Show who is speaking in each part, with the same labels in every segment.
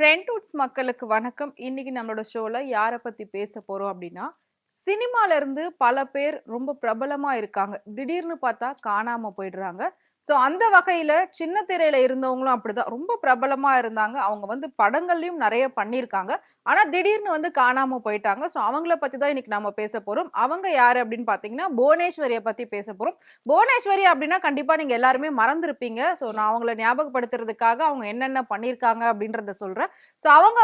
Speaker 1: ஃப்ரெண்ட்வுட்ஸ் மக்களுக்கு வணக்கம். இன்னைக்கு நம்மளோட ஷோல யார பத்தி பேச போறோம் அப்படின்னா, சினிமால இருந்து பல பேர் ரொம்ப பிரபலமா இருக்காங்க. திடீர்னு பார்த்தா காணாம போயிடுறாங்க. அந்த வகையில சின்ன திரையில இருந்தவங்களும் அப்படிதான். ரொம்ப பிரபலமா இருந்தாங்க. அவங்க படங்கள்லயும் நெறைய பண்ணியிருக்காங்க. ஆனா திடீர்னு காணாம போயிட்டாங்க. அவங்கள பத்தி தான் இன்னைக்கு நாம பேச போறோம். அவங்க யாரு அப்படின்னு பார்த்தீங்கன்னா, புவனேஸ்வரிய பத்தி பேச போறோம். புவனேஸ்வரி அப்படின்னா கண்டிப்பா நீங்க எல்லாருமே மறந்திருப்பீங்க. நான் அவங்கள ஞாபகப்படுத்துறதுக்காக அவங்க என்னென்ன பண்ணியிருக்காங்க அப்படின்றத சொல்றேன். அவங்க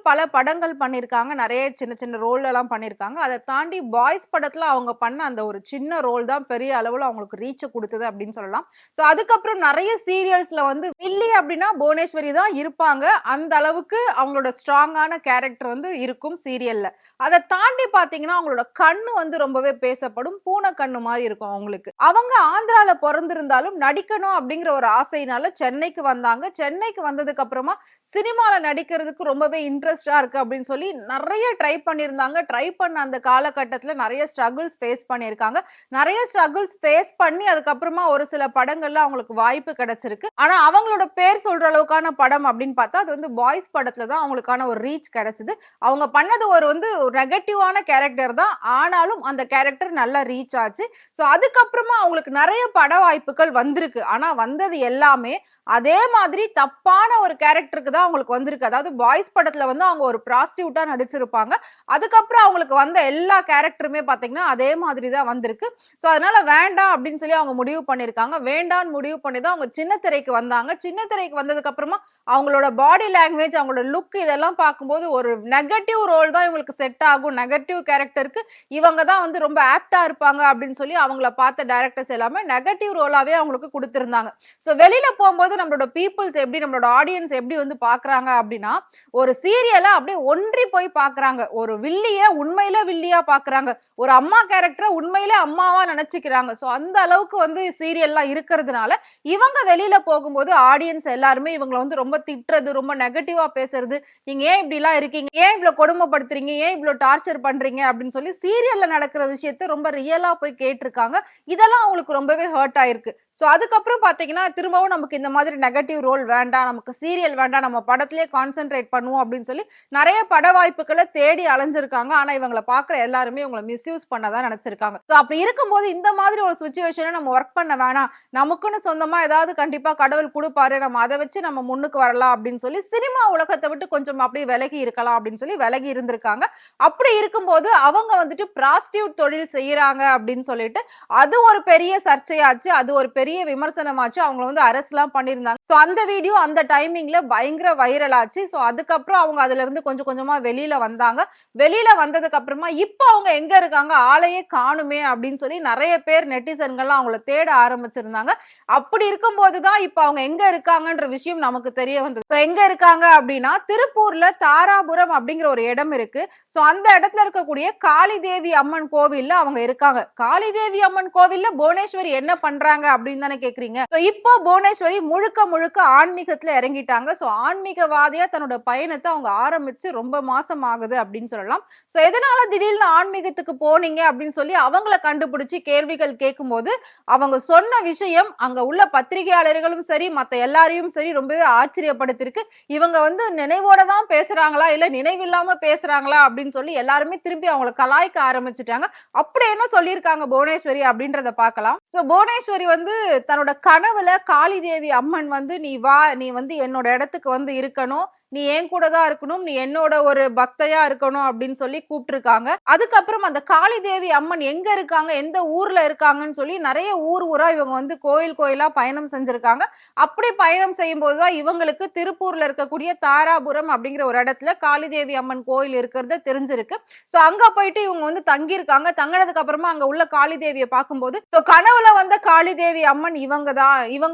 Speaker 1: பல படங்கள் பண்ணியிருக்காங்க. நெறைய சின்ன சின்ன ரோல் எல்லாம் பண்ணியிருக்காங்க. அத தாண்டி பாய்ஸ் படத்துல அவங்க பண்ண அந்த ஒரு சின்ன ரோல் தான் பெரிய அளவுல அவங்களுக்கு ரீச்ச குடுத்தது அப்படின்னு சொல்லலாம். அதுக்கப்புறம் நெறைய சீரியல்ஸ்ல வில்லி அப்படின்னா புவனேஸ்வரி தான் இருப்பாங்க. அந்த அளவுக்கு அவங்களோட ஸ்ட்ராங்கான கேரக்டர் இருக்கும் சீரியல்ல. அத தாண்டி பார்த்தீங்கன்னா, அவங்களோட கண்ணு ரொம்பவே பேசப்படும். பூனை கண்ணு மாரி இருக்கும் அவங்களுக்கு. அவங்க ஆந்திரால பொறந்திருந்தாலும் நடிக்கணும் அப்படிங்கிற ஒரு ஆசையினால சென்னைக்கு வந்தாங்க. சென்னைக்கு வந்ததுக்கு அப்புறமா சினிமால நடிக்கிறதுக்கு ரொம்பவே இன்ட்ரெஸ்ட்டா இருக்கு அப்படின்னு சொல்லி நெறைய ட்ரை பண்ணியிருந்தாங்க. ட்ரை பண்ண அந்த காலகட்டத்தில நெறைய ஸ்ட்ரகிள்ஸ் ஃபேஸ் பண்ணியிருக்காங்க. நெறைய ஸ்ட்ரகிள்ஸ் ஃபேஸ் பண்ணி அதுக்கப்புறமா ஒரு சில படங்கள்ல அவங்களுக்கு வாய்ப்பு கிடைச்சிருக்கு. ஆனா அவங்களோட பேர் சொல்ற அளவுக்கான படம் அப்படின்னு பார்த்தா, அது பாய்ஸ் படத்துல தான் அவங்களுக்கான ஒரு ரீச் கிடைச்சது. அவங்க பண்ணது ஒரு நெகட்டிவான கேரக்டர் தான். ஆனாலும் அந்த கேரக்டர் நல்லா ரீச் ஆச்சு. அதுக்கப்புறமா அவங்களுக்கு நெறைய பட வாய்ப்புகள் வந்திருக்கு. ஆனா வந்தது எல்லாமே அதே மாதிரி தப்பான ஒரு கேரக்டருக்கு தான் அவங்களுக்கு வந்திருக்கு. அதாவது பாய்ஸ் படத்துல அவங்க ஒரு ப்ராஸ்டியூட்டா நடிச்சிருப்பாங்க. அதுக்கப்புறம் அவங்களுக்கு வந்த எல்லா கேரக்டருமே பார்த்தீங்கன்னா, அதே மாதிரி தான் வந்திருக்கு. அதனால வேண்டாம் அப்படின்னு சொல்லி அவங்க முடிவு பண்ணியிருக்காங்க. வேண்டான்னு முடிவு பண்ணி தான் அவங்க சின்ன திரைக்கு வந்தாங்க. சின்ன திரைக்கு வந்ததுக்கு அப்புறமா அவங்களோட பாடி லாங்குவேஜ், அவங்களோட லுக் இதெல்லாம் பார்க்கும்போது ஒரு நெகட்டிவ் ரோல் தான் இவங்களுக்கு செட் ஆகும். நெகட்டிவ் கேரக்டருக்கு இவங்க தான் ரொம்ப ஆப்ட்டா இருப்பாங்க அப்படின்னு சொல்லி அவங்கள பார்த்த டைரக்டர்ஸ் எல்லாமே நெகட்டிவ் ரோலாவே அவங்களுக்கு குடுத்திருந்தாங்க. வெளியில போம்போது நம்மளோட பீப்பிள்ஸ் எப்படி நம்மளோட ஆடியன்ஸ் எப்படி பார்க்குறாங்க அப்படின்னா, ஒரு சீரியல அப்படியே ஒன்றி போய் பார்க்குறாங்க. ஒரு வில்லிய உண்மையில வில்லியா பார்க்குறாங்க. ஒரு அம்மா கேரக்டர உண்மையிலே அம்மாவா நினைச்சுக்கிறாங்க. அந்த அளவுக்கு சீரியல்லாம் இருக்கிறதுனால, இவங்க வெளியில போகும்போது ஆடியன்ஸ் எல்லாருமே இவங்கள ரொம்ப திட்டுறது, ரொம்ப நெகட்டிவா பேசுறது, "நீங்க ஏன் இப்படிலாம் இருக்கீங்க? ஏன் இவ்ளோ கொடுமைப்படுத்துறீங்க? ஏன் இவ்ளோ டார்ச்சர் பண்றீங்க?" அப்படின்னு சொல்லி சீரியல்ல நடக்கிற விஷயத்த ரொம்ப ரியலா போய் கேட்டிருக்காங்க. இதெல்லாம் அவங்களுக்கு ரொம்பவே ஹர்ட் ஆயிருக்கு. அதுக்கப்புறம் பார்த்தீங்கன்னா, திரும்பவும் நமக்கு இந்த மாதிரி நெகட்டிவ் ரோல் வேண்டாம், நமக்கு சீரியல் வேண்டாம், நம்ம படத்திலேயே கான்சன்ட்ரேட் பண்ணுவோம் அப்படின்னு சொல்லி நெறைய பட வாய்ப்புகள தேடி அலைஞ்சிருக்காங்க. ஆனா இவங்கள பார்க்குற எல்லாருமே இவங்கள மிஸ்யூஸ் பண்ண தான் நெனச்சிருக்காங்க. அப்படி இருக்கும்போது இந்த மாதிரி ஒரு சிச்சுவேஷன நம்ம வொர்க் பண்ண வேணாம். நமக்குன்னு சொந்தமா ஏதாவது கண்டிப்பா கடவுள் குடுப்பாரு. நம்ம அத வச்சு நம்ம முன்னுக்கு வரலாம் அப்படின்னு சொல்லி சினிமா உலகத்த விட்டு கொஞ்சம் அப்படியே விலகி இருக்கலாம் அப்படின்னு சொல்லி விலகி இருந்திருக்காங்க. அப்படி இருக்கும்போது அவங்க பிராஸ்டியூட் தொழில் செய்யறாங்க அப்படின்னு சொல்லிட்டு அது ஒரு பெரிய சர்ச்சையாச்சு. அது ஒரு பெரிய விமர்சனமாச்சு. அவங்கள அரெஸ்ட்லாம் பண்ணியிருந்தாங்க. அந்த வீடியோ அந்த டைமிங்ல பயங்கர வைரல் ஆச்சு. அதுக்கப்புறம் அவங்க அதுல இருந்து கொஞ்சம் கொஞ்சமா வெளியில வந்தாங்க. வெளியில வந்ததுக்கு அப்புறமா இப்ப அவங்க எங்க இருக்காங்க? ஆளையே காணுமே அப்படின்னு சொல்லி நெறைய பேர் நெட்டிசன்கள்லாம் அவங்கள தேட ஆரம்பிச்சிருந்தாங்க. அப்படி இருக்கும்போது தான் இப்ப அவங்க எங்க இருக்காங்கன்ற விஷயம் நமக்கு தெரிய வந்தது. எங்க இருக்காங்க அப்படின்னா, திருப்பூர்ல தாராபுரம் அப்படிங்கிற ஒரு இடம் இருக்கு. அந்த இடத்துல இருக்கக்கூடிய காளிதேவி அம்மன் கோவில்ல அவங்க இருக்காங்க. காளிதேவி அம்மன் கோவில்ல புவனேஸ்வரி என்ன பண்றாங்க அப்படின்னு தானே கேக்குறீங்க. இப்போ புவனேஸ்வரி முழுக்க முழுக்க ஆன்மீகத்துல இறங்கிட்டாங்க. ஆன்மீகவாதியா தன்னோட பயணத்தை அவங்க ஆரம்பிச்சு ரொம்ப மாசம் ஆகுது அப்படின்னு சொல்லலாம். எதனால திடீர்னு ஆன்மீகத்துக்கு போனீங்க அப்படின்னு சொல்லி அவங்கள கண்டுபிடிச்சு கேள்விகள் கேட்கும்போது அவங்க சொன்ன விஷயம் அங்க உள்ள பத்திரிகையாளர்களும் சரி மத்த எல்லாரையும் சரி ரொம்பவே ஆச்சரியப்படுத்திருக்கு. இவங்க நினைவோட தான் பேசுறாங்களா இல்ல நினைவில்லாம பேசுறாங்களா அப்படின்னு சொல்லி எல்லாருமே திரும்பி அவங்கள கலாய்க்க ஆரம்பிச்சுட்டாங்க. அப்படி என்ன சொல்லியிருக்காங்க புவனேஸ்வரி அப்படின்றத பார்க்கலாம். புவனேஸ்வரி தன்னோட கனவுல காளிதேவி அம்மன் நீ வா, நீ என்னோட இடத்துக்கு இருக்கணும், நீ என் கூட தான் இருக்கணும், நீ என்னோட ஒரு பக்தையா இருக்கணும் அப்படின்னு சொல்லி கூப்பிட்டுருக்காங்க. அதுக்கப்புறம் அந்த காளிதேவி அம்மன் எங்க இருக்காங்க, எந்த ஊர்ல இருக்காங்கன்னு சொல்லி நிறைய ஊர் ஊரா இவங்க கோயில் கோயிலா பயணம் செஞ்சிருக்காங்க. அப்படி பயணம் செய்யும்போது தான் இவங்களுக்கு திருப்பூர்ல இருக்கக்கூடிய தாராபுரம் அப்படிங்கிற ஒரு இடத்துல காளிதேவி அம்மன் கோயில் இருக்கிறது தெரிஞ்சிருக்கு. அங்க போயிட்டு இவங்க தங்கியிருக்காங்க. தங்கினதுக்கு அப்புறமா அங்க உள்ள காளிதேவியை பார்க்கும்போது கனவுல வந்த காளிதேவி அம்மன் இவங்க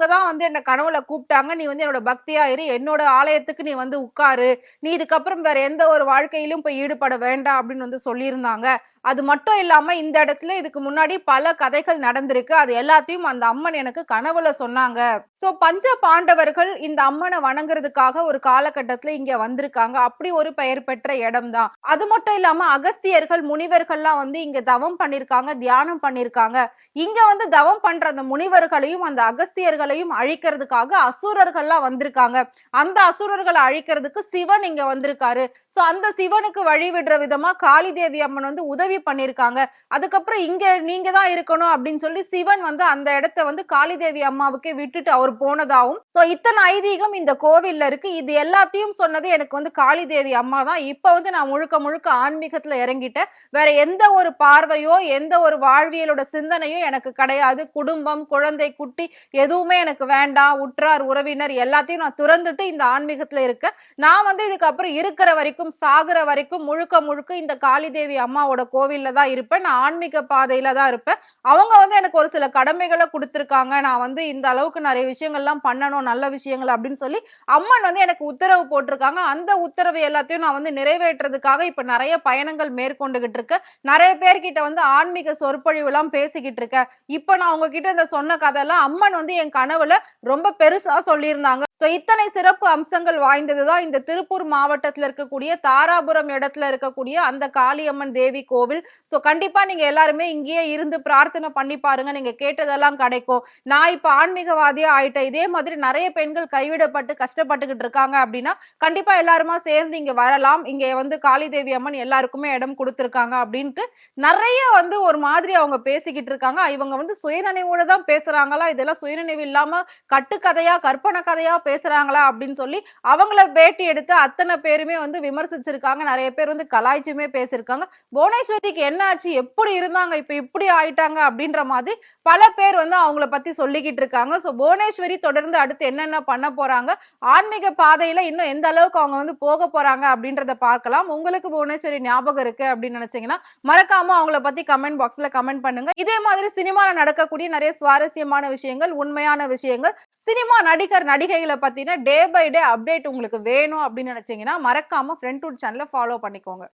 Speaker 1: தான் என்ன கனவுல கூப்பிட்டாங்க. நீ என்னோட பக்தியா இரு, என்னோட ஆலயத்துக்கு நீ உட்காரு, நீ இதுக்கப்புறம் வேற எந்த ஒரு வாழ்க்கையிலும் போய் ஈடுபட வேண்டாம் அப்படின்னு சொல்லியிருந்தாங்க அது மட்டும் இல்லாம இந்த இடத்துல இதுக்கு முன்னாடி பல கதைகள் நடந்திருக்கு. அது எல்லாத்தையும் அந்த அம்மன் எனக்கு கனவுல சொன்னாங்க. சோ பஞ்ச பாண்டவர்கள் இந்த அம்மனை வணங்குறதுக்காக ஒரு காலகட்டத்துல இங்க வந்திருக்காங்க. அப்படி ஒரு பெயர் பெற்ற இடம் தான். அது மட்டும் இல்லாம அகஸ்தியர்கள், முனிவர்கள்லாம் வந்து இங்க தவம் பண்ணிருக்காங்க, தியானம் பண்ணிருக்காங்க. இங்க வந்து தவம் பண்ற அந்த முனிவர்களையும் அந்த அகஸ்தியர்களையும் அழிக்கிறதுக்காக அசுரர்கள்லாம் வந்திருக்காங்க. அந்த அசுரர்களை அழிக்கிறதுக்கு சிவன் இங்க வந்திருக்காரு. சோ அந்த சிவனுக்கு வழிவிடுற விதமா காளி தேவி அம்மன் வந்து உதவி பண்ணிருக்காங்க. அதுக்கப்புறம் இங்க நீங்க தான் இருக்கணும் அப்படின்னு சொல்லி சிவன் வந்து அந்த இடத்தை வந்து காளி தேவி அம்மாவுக்கே விட்டுட்டு அவர் போனதாவும் சோ இத்தனை ஐதீகம் இந்த கோவில்ல இருக்கு. இது எல்லாத்தையும் சொன்னது எனக்கு வந்து காளி தேவி அம்மா தான். இப்ப வந்து நான் முழுக்க முழுக்க ஆன்மீகத்துல இறங்கிட்டேன். வேற எந்த ஒரு பார்வையோ எந்த ஒரு வாழ்வியலோட சிந்தனையும் எனக்கு கிடையாது. குடும்பம், குழந்தை, குட்டி எதுவுமே எனக்கு வேண்டாம். உற்றார் உறவினர் எல்லாத்தையும் நான் துறந்துட்டு இந்த ஆன்மீகத்துல இருக்கேன். நான் வந்து இதுக்கப்புறம் இருக்கிற வரைக்கும் சாகுற வரைக்கும் முழுக்க முழுக்க இந்த காளி தேவி அம்மாவோட கோவில்ல தான் இருப்பேன். நான் ஆன்மீக பாதையில தான் இருப்பேன். அவங்க வந்து எனக்கு ஒரு சில கடமைகளை கொடுத்திருக்காங்க. நான் வந்து இந்த அளவுக்கு நிறைய விஷயங்கள்லாம் பண்ணணும், நல்ல விஷயங்கள் அப்படின்னு சொல்லி அம்மன் வந்து எனக்கு உத்தரவு போட்டிருக்காங்க. அந்த உத்தரவு எல்லாத்தையும் நான் வந்து நிறைவேற்றுறதுக்காக இப்ப நிறைய பயணங்கள் மேற்கொண்டுகிட்டு இருக்கேன். நிறைய பேர்கிட்ட வந்து ஆன்மீக சொற்பொழிவு எல்லாம் பேசிக்கிட்டு இருக்கேன். இப்ப நான் உங்ககிட்ட இந்த சொன்ன கதையெல்லாம் அம்மன் வந்து என் கனவுல ரொம்ப பெருசா சொல்லியிருந்தாங்க. சோ இத்தனை சிறப்பு அம்சங்கள் வாய்ந்ததுதான் இந்த திருப்பூர் மாவட்டத்துல இருக்கக்கூடிய தாராபுரம் இடத்துல இருக்கக்கூடிய அந்த காளியம்மன் தேவி கோவில். சோ கண்டிப்பா நீங்க எல்லாருமே இங்கேயே இருந்து பிரார்த்தனை பண்ணி பாருங்க. நீங்க கேட்டதெல்லாம் கிடைக்கும். நான் இப்ப ஆன்மீகவாதியா ஆயிட்டேன். இதே மாதிரி நிறைய பெண்கள் கைவிடப்பட்டு கஷ்டப்பட்டுக்கிட்டு இருக்காங்க அப்படின்னா கண்டிப்பா எல்லாருமா சேர்ந்து இங்க வரலாம். இங்க வந்து காளி தேவி அம்மன் எல்லாருக்குமே இடம் கொடுத்திருக்காங்க அப்படின்ட்டு நிறைய வந்து ஒரு மாதிரி அவங்க பேசிக்கிட்டு இருக்காங்க. இவங்க வந்து சுயநினைவோட தான் பேசுறாங்களா, இதெல்லாம் சுயநினைவு இல்லாம கட்டுக்கதையா கற்பனை கதையா பேசுறாங்களா அப்படின்னு சொல்லி அவங்கள பேட்டி எடுத்து அத்தனை பேருமே வந்து விமர்சிச்சிருக்காங்க. நிறைய பேர் வந்து கலாய்ச்சுமே பேசியிருக்காங்க. புவனேஸ்வரிக்கு என்ன ஆச்சு, எப்படி இருந்தாங்க, இப்ப இப்படி ஆயிட்டாங்க அப்படின்ற மாதிரி பல பேர் வந்து அவங்கள பத்தி சொல்லிக்கிட்டு இருக்காங்க. சோ புவனேஸ்வரி தொடர்ந்து அடுத்து என்னென்ன பண்ண போறாங்க, ஆன்மீக பாதையில இன்னும் எந்த அளவுக்கு அவங்க வந்து போக போறாங்க அப்படின்றத பார்க்கலாம். உங்களுக்கு புவனேஸ்வரி ஞாபகம் இருக்கு அப்படின்னு நினைச்சீங்கன்னா மறக்காம அவங்கள பத்தி கமெண்ட் பாக்ஸ்ல கமெண்ட் பண்ணுங்க. இதே மாதிரி சினிமால நடக்கக்கூடிய நிறைய சுவாரஸ்யமான விஷயங்கள், உண்மையான விஷயங்கள், சினிமா நடிகர் நடிகைகளை பத்தின டே பை டே அப்டேட் உங்களுக்கு வேணும் அப்படின்னு நினைச்சீங்கன்னா மறக்காம ஃப்ரெண்ட் டூட் சேனலை ஃபாலோ பண்ணிக்கோங்க.